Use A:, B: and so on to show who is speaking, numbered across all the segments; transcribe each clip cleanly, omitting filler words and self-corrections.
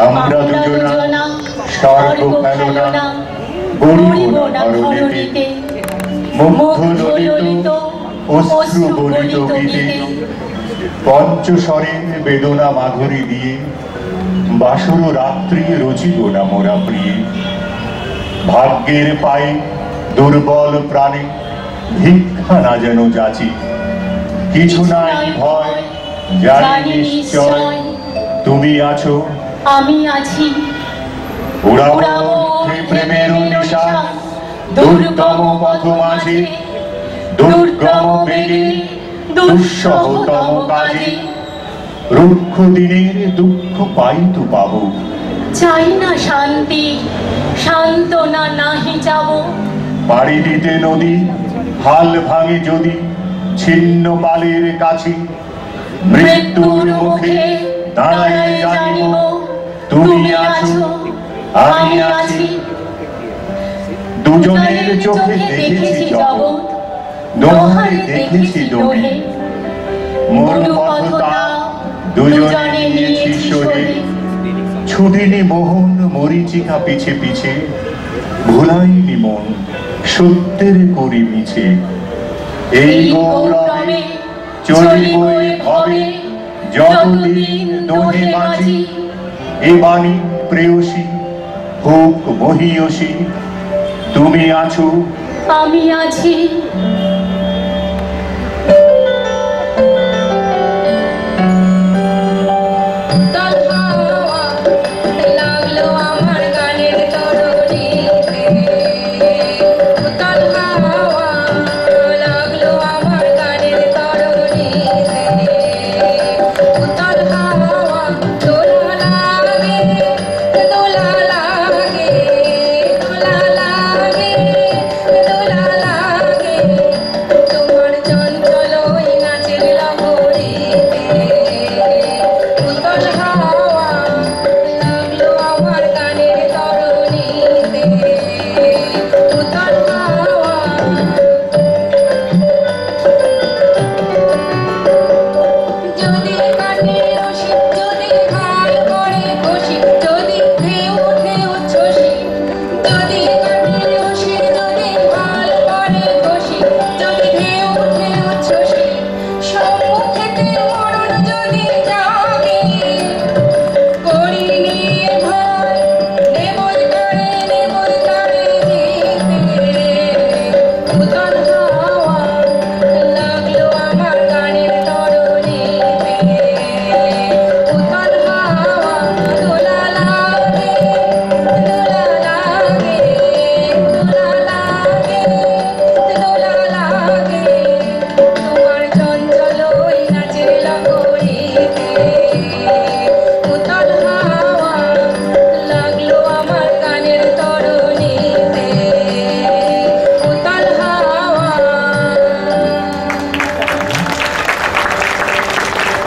A: আমরা দুজনা স্বর্গ ফেলনা গড়িব না ধরণীতে, মুগ্ধ ললিত অশ্রু গলিত গীতে, পঞ্চস্বরে বেদনা মাধুরী দিয়ে বাসর রাত্রি রচিব না মোরা প্রিয়ে। ভাগ্যের পায়ে দুর্বল প্রাণে ভিক্ষা না যেন যাচি, কিছু নাই ভয় জানি নিশ্চয় তুমি আছো
B: আমি আছি।
A: উড়াবো প্রেমের নিশা দুর্গম পথ মাঝে, দুর্গম বেগে দুঃসহতম কাজে, রুক্ষ দিনের দুঃখ পাইতু পাবো।
B: চাই না শান্তি সান্ত্বনা নাহি যাব,
A: পাড়ি দিতে নদী হাল ভাঙে যদি ছিন্ন পালের কাছে, মৃত্যুর মুখে দাঁড়ায় জানিব তুমি আছো আমি আছি। দুজনের চোখে দেখেছি জগৎ, দোহারে দেখেছি দোহে, মূল পথটা দুজনে নিয়েছি সহে। ছুদিনি মোহন মরিচিকা পিছে পিছে, ভুলাইনি মন সত্যের করি মিছে। এই গৌরবে চলিব ভবে যতদিন দোহে বাঁচি, এ বাণী প্রেয়সী হোক মহিয়সী, তুমি আছো
B: আমি আছি।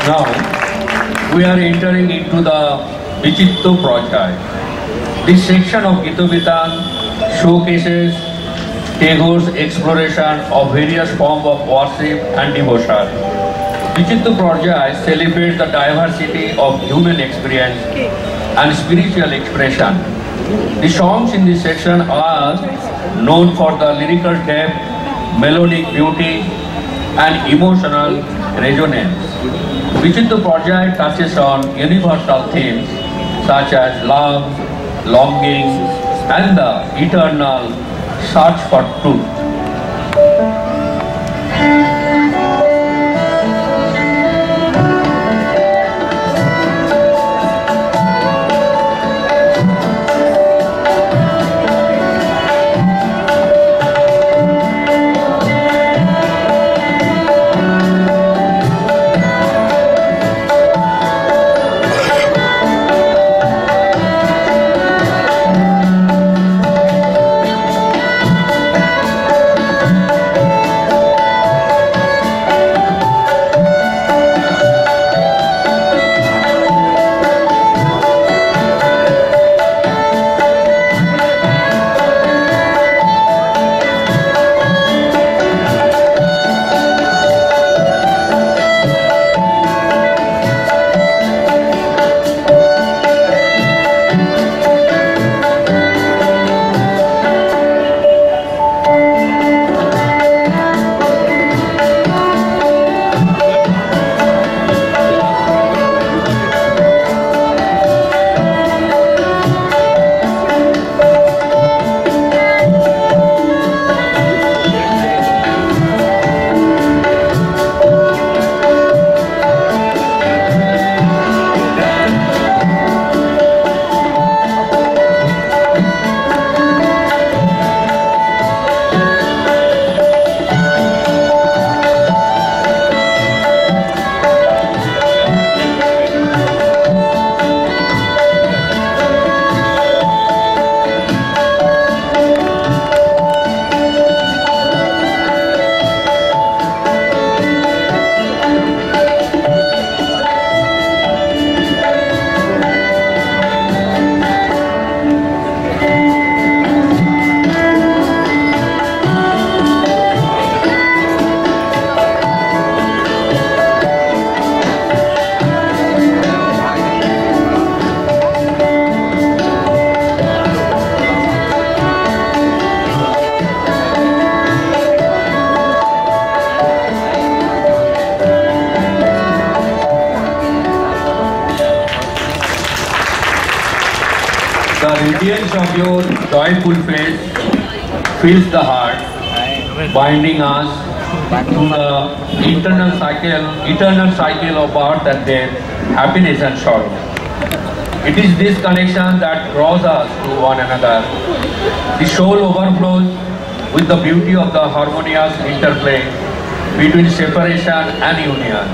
C: Now we are entering into the Vichitto project. This section of Gitobitan showcases Tagore's exploration of various forms of worship and devotion. Vichitto project celebrates the diversity of human experience and spiritual expression. The songs in this section are known for the lyrical depth, melodic beauty, and emotional resonance. Vichitto project touches on universal themes such as love, longing, and the eternal search for truth. your joyful face fills the heart, binding us to the eternal cycle of birth and death, happiness and sorrow. It is this connection that draws us to one another. The soul overflows with the beauty of the harmonious interplay between separation and union.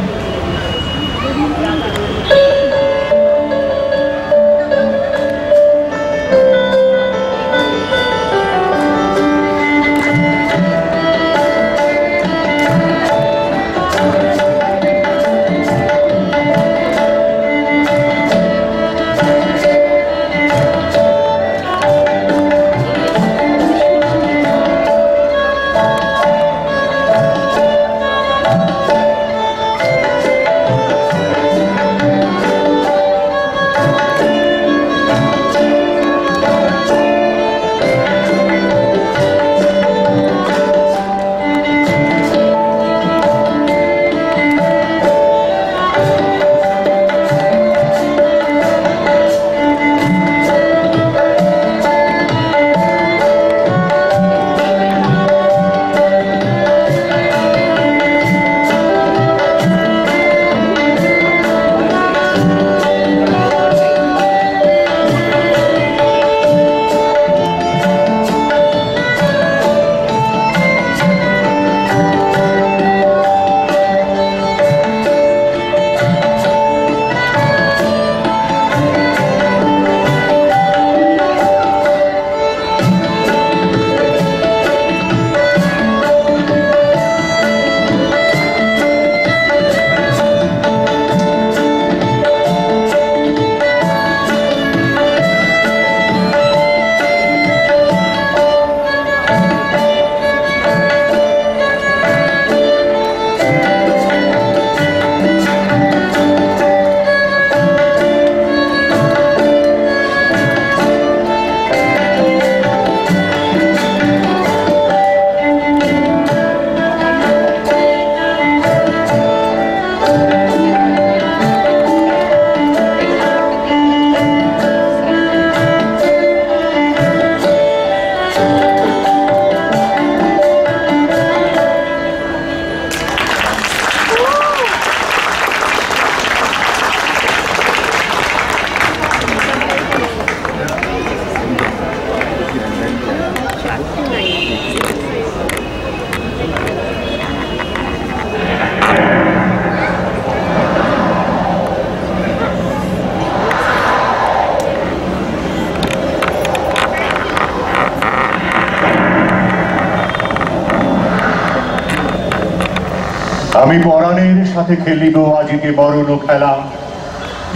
A: আমি পরাণের সাথে খেলিব আজিকে বরণ খেলা,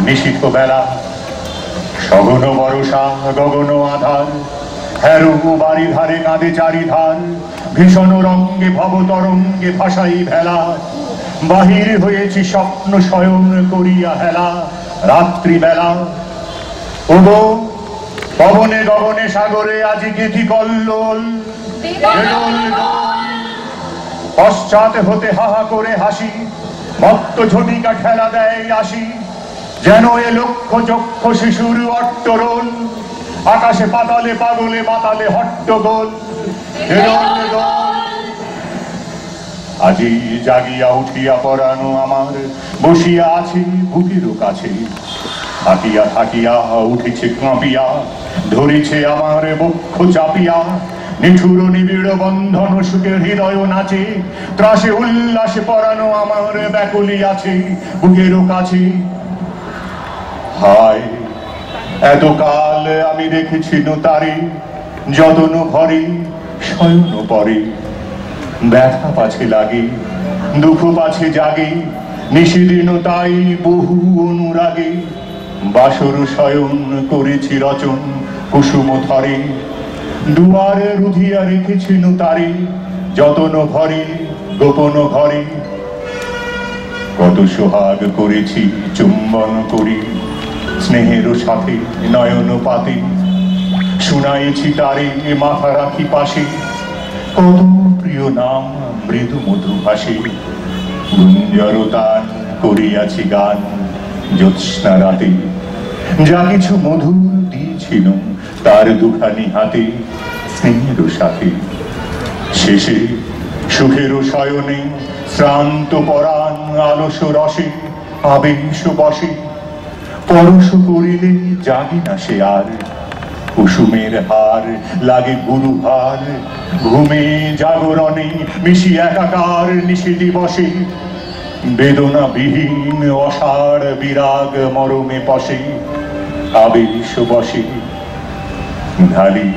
A: নিশীথ বেলা সঘন বরষা গগন আধার, হেরু বাড়ি ধারে কাঁদে চারিধার, ভীষণ রঙ্গে ভবতরঙ্গে ভাসাই ভেলা, বাহির হয়েছি স্বপ্ন শয়ন করিয়া হেলা রাত্রি বেলা। ওগো পবনে গগনে সাগরে আজি গীতি কল্লোল, পশ্চাতে হতে হাহা করে হাসি, মত্ত ঝটিকা ঠেলা দেয় আসি, যেন এ লক্ষ চক্ষ শিশুর অট্টরোল, আকাশে পাতালে পাগলে মাতালে হট্টগোল। আজি জাগিয়া উঠিয়া পরানো আমার বসিয়া আছে বুকের কাছে, থাকিয়া থাকিয়া উঠেছে কাঁপিয়া, ধরেছে আমার বক্ষ চাপিয়া, নিঠুর নিবিড় বন্ধন সুখের হৃদয় নাচে, ত্রাসে উল্লাসে পরানো আমার ব্যাকুলি আছে বুকের কাছে। হায় এতকাল আমি দেখেছি তারে, যতন ভরে শয়ন পরে, ব্যথা পাছে লাগে দুঃখ পাছে জাগে, নিশিদিন তাই বহু অনুরাগে, বাসর শয়ন করেছি রচন কুসুম ধরে, দুয়ারে রুধিয়া রেখেছি তারে, যতন ভরে গোপন ঘরে। কত সোহাগ করেছি চুম্বন করি, স্নেহের সাথে নয়ন পাতে, শুনাইছি তারে মাথা রাখি পাশে, কত প্রিয় নাম মৃদু মধু ভাসে, গুঞ্জর তান করিয়াছি গান জ্যোৎস্না রাতে, যা কিছু মধুর দিয়েছিল তার দুখানি হাতে স্নেহের সাথে। শেষে সুখের শয়নে শ্রান্ত পরাণ আলস রসে আবেশ বসে, পরশ করিলে জাগে না সে আর, কুসুমের হার লাগে গুরুভার, ঘুমে জাগরণে মিশি একাকার নিশি দিবসে, বেদনা বিহীন অসাড় বিরাগ মরমে পশে, আবেশ বসে ঢালি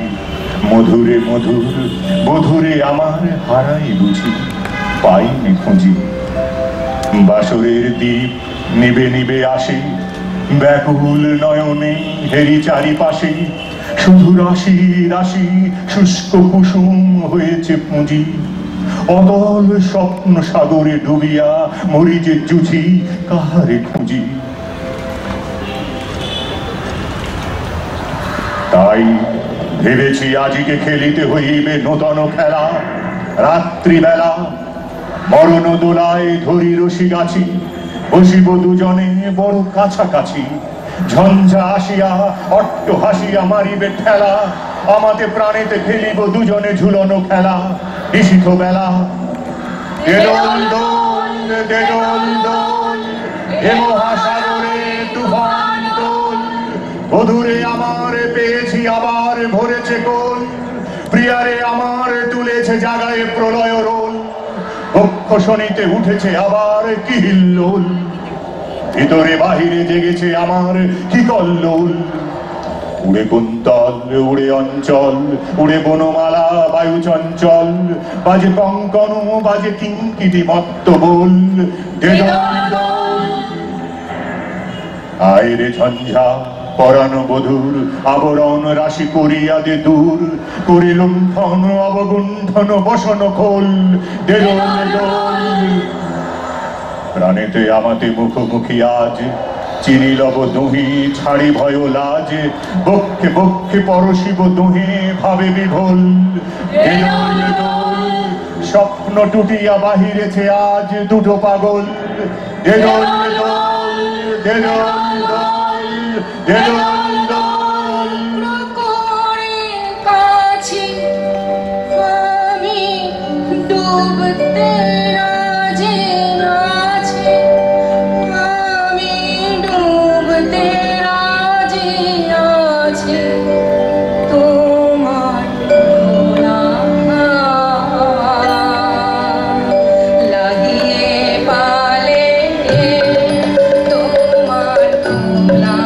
A: মধুরে মধুর বধুরে আমার হারাই বুঝি পাইনি খুঁজি। বাসরের দ্বীপ নিবে নিবে আসে, ব্যাকুল নয়নে হেরি চারিপাশে, শুধু রাশি রাশি শুষ্ক কুসুম হয়েছে পুঁজি। অতল স্বপ্ন সাগরে ডুবিয়া মরি যে জুঝি কাহারে খুঁজি। তাই ভেবেছি আজিকে খেলিতে হইবে নূতন খেলা। রাত্রিবেলা মরণ দোলায় ধরি রশি গাছি, বসিব দুজনে বড় কাছাকাছি। ঝঞ্ঝা আসিয়া অট্ট হাসিয়া মারিবে ঠেলা, আমাতে প্রাণেতে খেলিব দুজনে ঝুলনো খেলা। নিশীথ বেলা দেদোল দোল দেদোল দোল, হে মহাসাগরে তুফান তোল। বধুরে আমার পেয়েছি আবার ভরেছে কোল, প্রিয়ারে আমার তুলেছে জাগায় প্রলয় রোল। বক্ষ শনিতে উঠেছে আবার কি হিল্লোল, ভিতরে বাহিরে জেগেছে আমার কি কল্লোল। উড়ে কুন্তল উড়ে অঞ্চল, উড়ে বনমালা বায়ু চঞ্চল, বাজে কঙ্কন বাজে কিঙ্কিটি মত্ত বল। আয়রে ঝঞ্ঝা পরাণ বধুর, আবরণ রাশি করিয়া দে দূর, করে লুণ্ঠন অবগুণ্ঠন বসন খোল। দেদোল দোল প্রাণেতে আমাতে মুখোমুখি আজ, চিনি লব দুহি ছাড়ি ভয় লাজ। বক্ষে বক্ষে পরশিব দুহে ভাবে বিভোল। দেদোল দোল স্বপ্ন টুটিয়া বাহিরেছে আজ দুটো পাগল। দেদোল দোল দেদোল দোল দেদোল দোল।
D: করে কাছে আমি ডুবতে রাজি আছি, আমি ডুবতে রাজি আছি। তোমার ভোলা লাগিয়ে পালে, তোমার ভোলা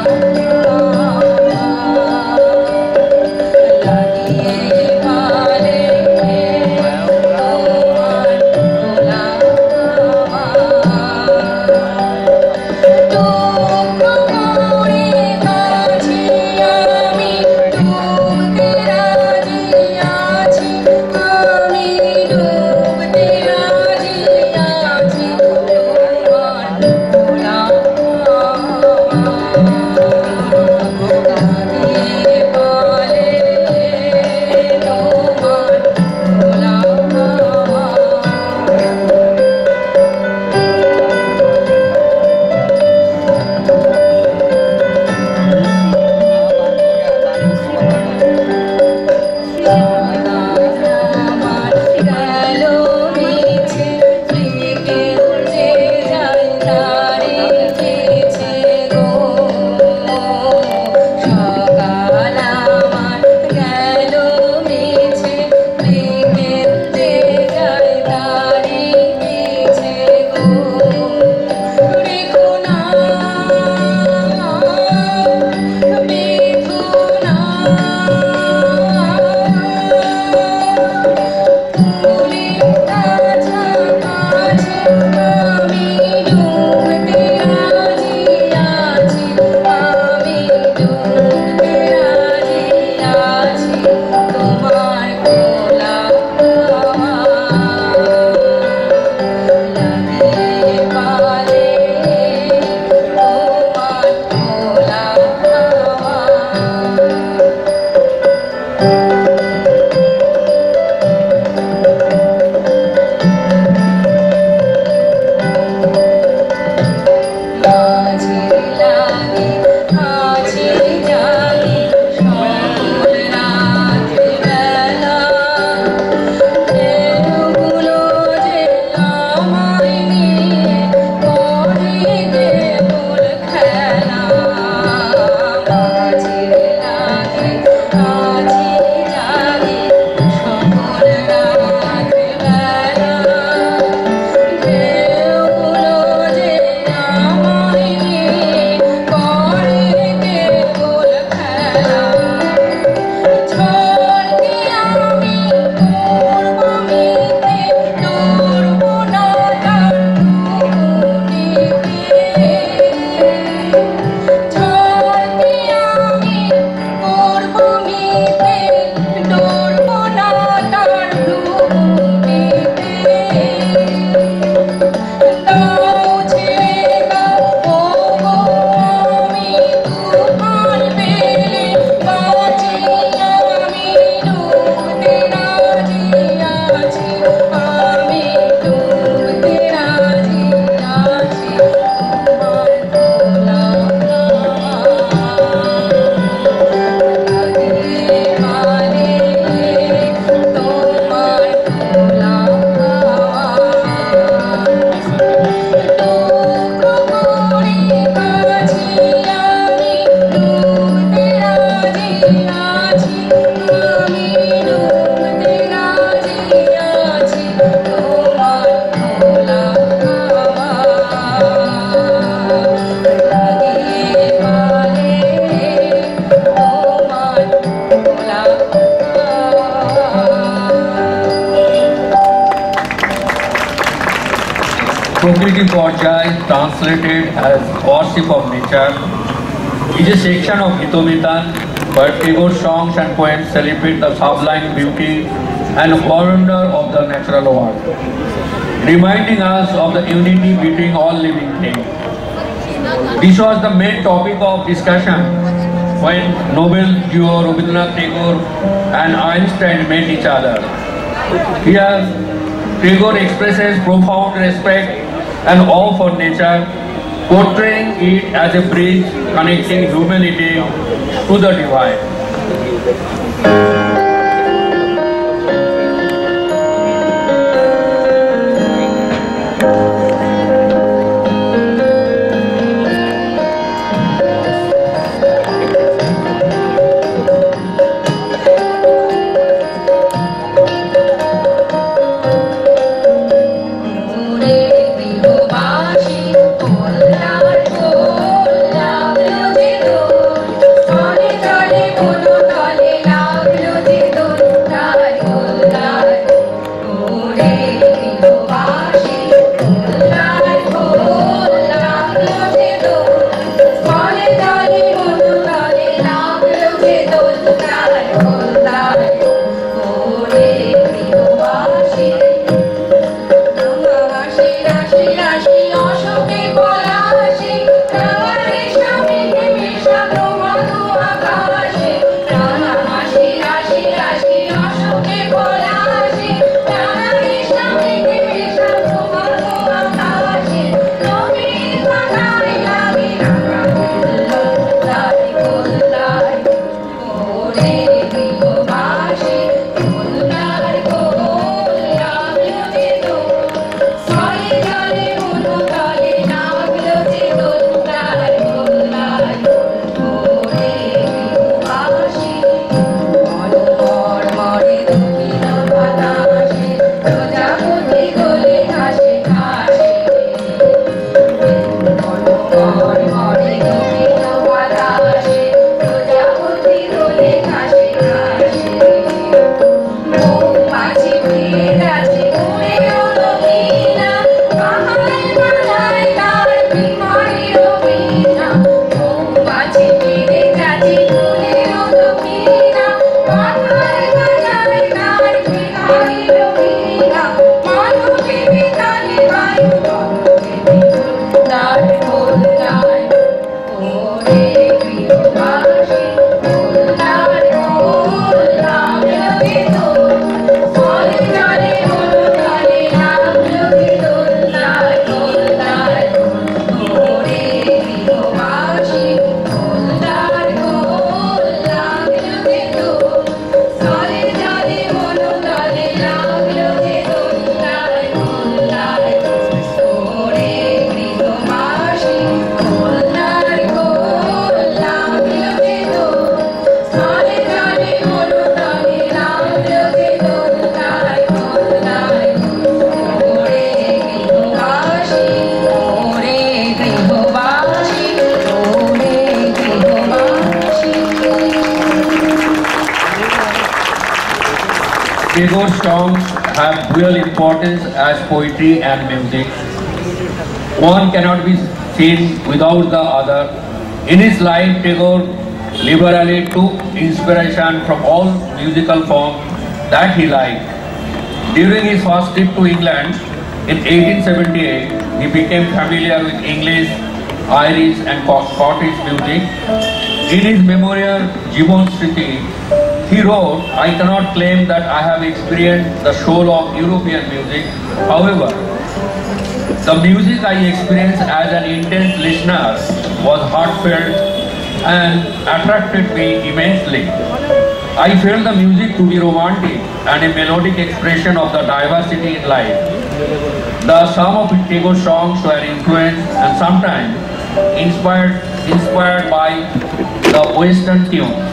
C: Prakriti Porchai, translated as Worship of Nature, is a section of Gitobitan where Tagore's songs and poems celebrate the sublime beauty and wonder of the natural world, reminding us of the unity between all living things. This was the main topic of discussion when Nobel duo Rabindranath Tagore and Einstein met each other. Here, Tagore expresses profound respect and awe for nature, portraying it as a bridge connecting humanity to the divine. Tagore's songs have dual importance as poetry and music. One cannot be seen without the other. In his life, Tagore liberally took inspiration from all musical forms that he liked. During his first trip to England in 1878, he became familiar with English, Irish and Scottish music. In his memorial Jibon Sriti, he wrote, "I cannot claim that I have experienced the soul of European music. However, the music I experienced as an intense listener was heartfelt and attracted me immensely. I felt the music to be romantic and a melodic expression of the diversity in life. Some of Tagore's songs were influenced and sometimes inspired by the Western tunes.